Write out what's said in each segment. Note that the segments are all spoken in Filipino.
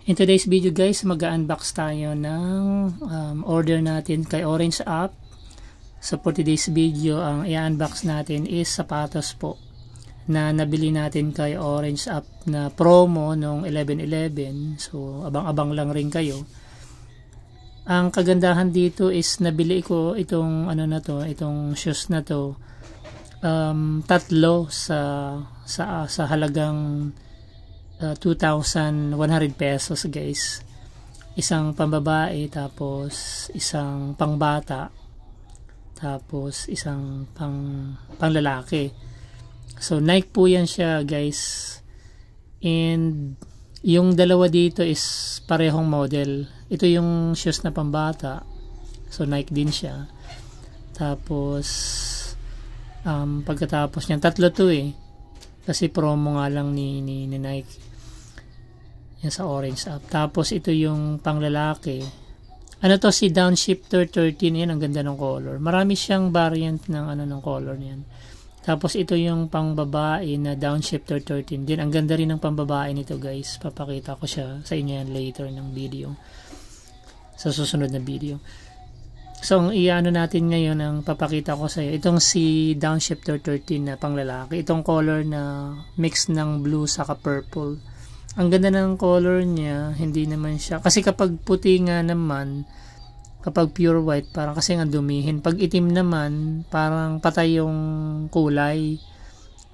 In today's video guys, mag-unbox tayo ng order natin kay Orange App. So for today's video, ang i-unbox natin is sapatos po na nabili natin kay Orange App na promo nung 11/11. So abang-abang lang rin kayo. Ang kagandahan dito is nabili ko itong itong shoes na to tatlo sa halagang 2,100 pesos guys. Isang pambabae, tapos isang pangbata, tapos isang panglalaki. So Nike po yan siya guys, and yung dalawa dito is parehong model. Ito yung shoes na pambata, so Nike din siya. Tapos pagkatapos niyan, tatlo to kasi promo nga lang ni Nike yan sa Orange App. Tapos ito yung panglalaki, to, si Downshifter 13. Yan, ang ganda ng color. Marami siyang variant ng ng color niyan. Tapos ito yung pangbabae na Downshifter 13 din. Ang ganda rin ng pambabae nito guys. Papakita ko siya sa inyo yan later ng video, sa susunod na video. So ang natin ngayon, ang papakita ko sa iyo, itong si Downshifter 13 na panglalaki. Itong color na mix ng blue saka purple. Ang ganda ng color niya, hindi naman siya, kasi kapag puti nga naman, kapag pure white, parang kasi nga dumihin. Pag itim naman, parang patay yung kulay.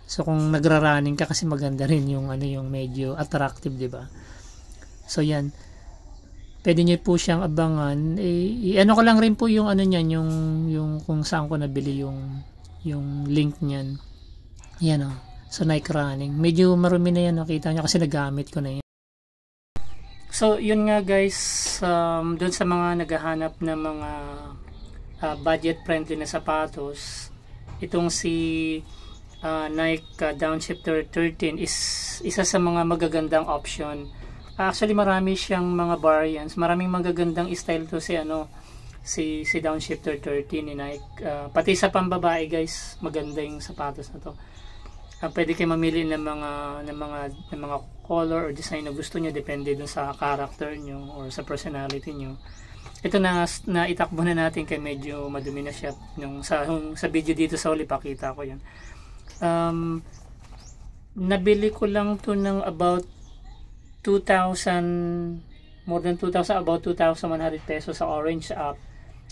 So kung nagra-running ka, kasi maganda rin yung yung medyo attractive, di ba? So yan. Pwede niyo po siyang abangan. Ko lang rin po yung niyan, yung kung saan ko nabili yung link niyan. Yan sa Nike Running. Medyo marumi na yan, nakita nyo kasi nagamit ko na yan. So yun nga guys, doon sa mga naghahanap ng mga budget friendly na sapatos, itong si Nike Downshifter 13 is isa sa mga magagandang option. Actually marami siyang mga variants, maraming magagandang style to si Downshifter 13 ni Nike. Pati sa pambabae guys, maganda yung sapatos na to. Pwede kayo mamili ng mga color or design na gusto nyo, depende dun sa character nyo or sa personality nyo. Ito na itakbo na natin kay medyo madumi na siya. Sa video dito sa uli, pakita ko yan. Nabili ko lang to ng about 2,000, more than 2,000, about 2,100 pesos sa Orange App.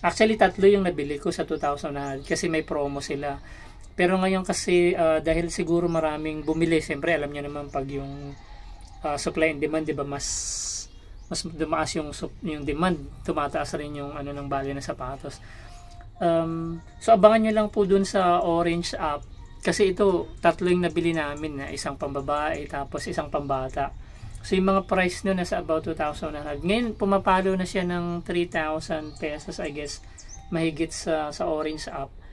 Actually tatlo yung nabili ko sa 2,100 kasi may promo sila. Pero ngayon kasi dahil siguro maraming bumili, siyempre alam niyo naman pag yung supply and demand, 'di ba, mas dumaas yung demand, tumataas rin yung ng value ng sapatos. So abangan niyo lang po dun sa Orange App kasi ito tatlo yung nabili namin, na isang pambabae tapos isang pambata. So yung mga price no nasa about 2,100. Ngayon pumapalo na siya ng 3,000 pesos I guess, mahigit sa Orange App.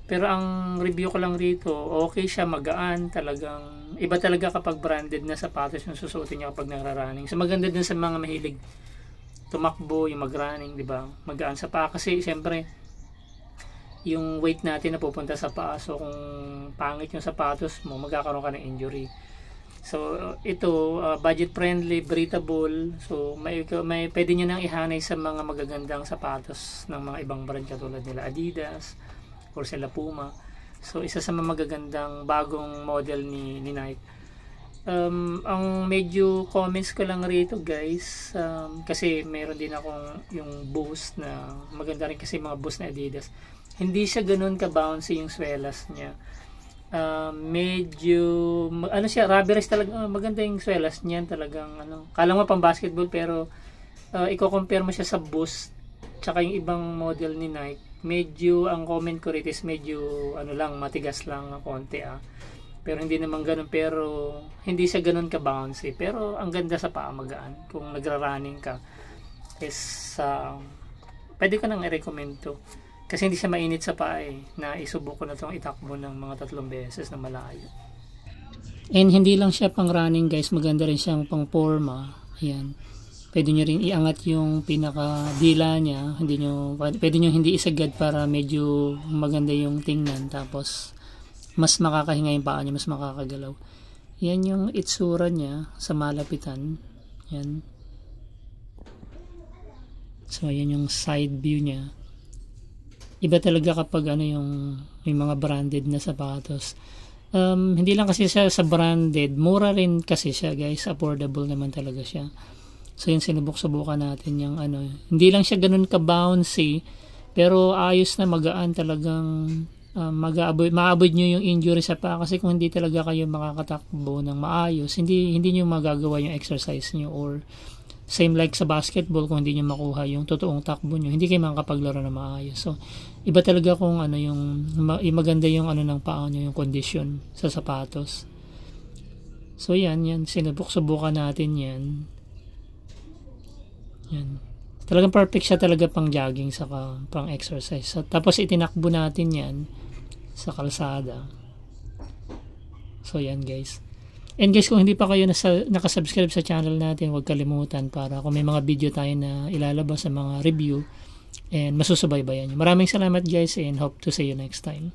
Pero ang review ko lang rito, okay siya, magaan, talagang iba talaga kapag branded na sapatos yung susuotin niya kapag nagra-running. So maganda din sa mga mahilig tumakbo, yung mag-running, di ba? Magaan sa paa kasi siyempre yung weight natin napupunta sa paa. So kung pangit yung sapatos mo, magkakaroon ka ng injury. So ito budget friendly, breathable. So may pwede niyo nang ihanay sa mga magagandang sapatos ng mga ibang brand katulad nila Adidas or sila Puma. So isa sa mga magagandang bagong model ni Nike. Ang medyo comments ko lang rito guys, kasi meron din akong yung Boost na maganda rin, kasi mga Boost na Adidas, hindi siya ganoon ka bouncy yung swelas niya. Medyo siya, rubberized talaga. Maganda yung swelas niya, talagang kala mo pang basketball, pero i-compare mo siya sa Boost tsaka yung ibang model ni Nike, medyo ang comment ko rito is medyo matigas lang ng konti pero hindi naman ganun, pero hindi siya ganun ka bouncy, pero ang ganda sa paa, magaan. Kung nagra-running ka is pwede ko nang i-recommend to kasi hindi siya mainit sa paa na isubok ko na itong itakbo ng mga 3 beses na malayo. And hindi lang siya pang running guys, maganda rin siyang pang forma. Ayan, pwede nyo rin iangat yung pinakadila niya. Pwede nyo hindi isagad para medyo maganda yung tingnan. Tapos mas makakahinga yung paa niya, mas makakagalaw. Yan yung itsura niya sa malapitan. Yan. So ayan yung side view niya. Iba talaga kapag ano yung may mga branded na sapatos. Hindi lang kasi siya sa branded, mura rin kasi siya guys, affordable naman talaga siya. So yun, sinubok-subukan natin yung ano, hindi lang siya ganun ka-bouncy, pero ayos na, magaan talagang maabot nyo yung injury sa paa, kasi kung hindi talaga kayo makakatakbo ng maayos, hindi nyo magagawa yung exercise nyo, or same like sa basketball, kung hindi nyo makuha yung totoong takbo nyo, hindi kayo makakapaglaro na maayos. So iba talaga kung ano yung maganda yung ano ng paa nyo, yung condition sa sapatos. So yan sinubok-subukan natin yan. Talagang perfect siya talaga pang jogging saka pang exercise. So, tapos itinakbo natin yan sa kalsada. So yan guys. And guys, kung hindi pa kayo nakasubscribe sa channel natin, huwag kalimutan para kung may mga video tayo na ilalabas sa mga review and masusubaybayan nyo. Maraming salamat guys, and hope to see you next time.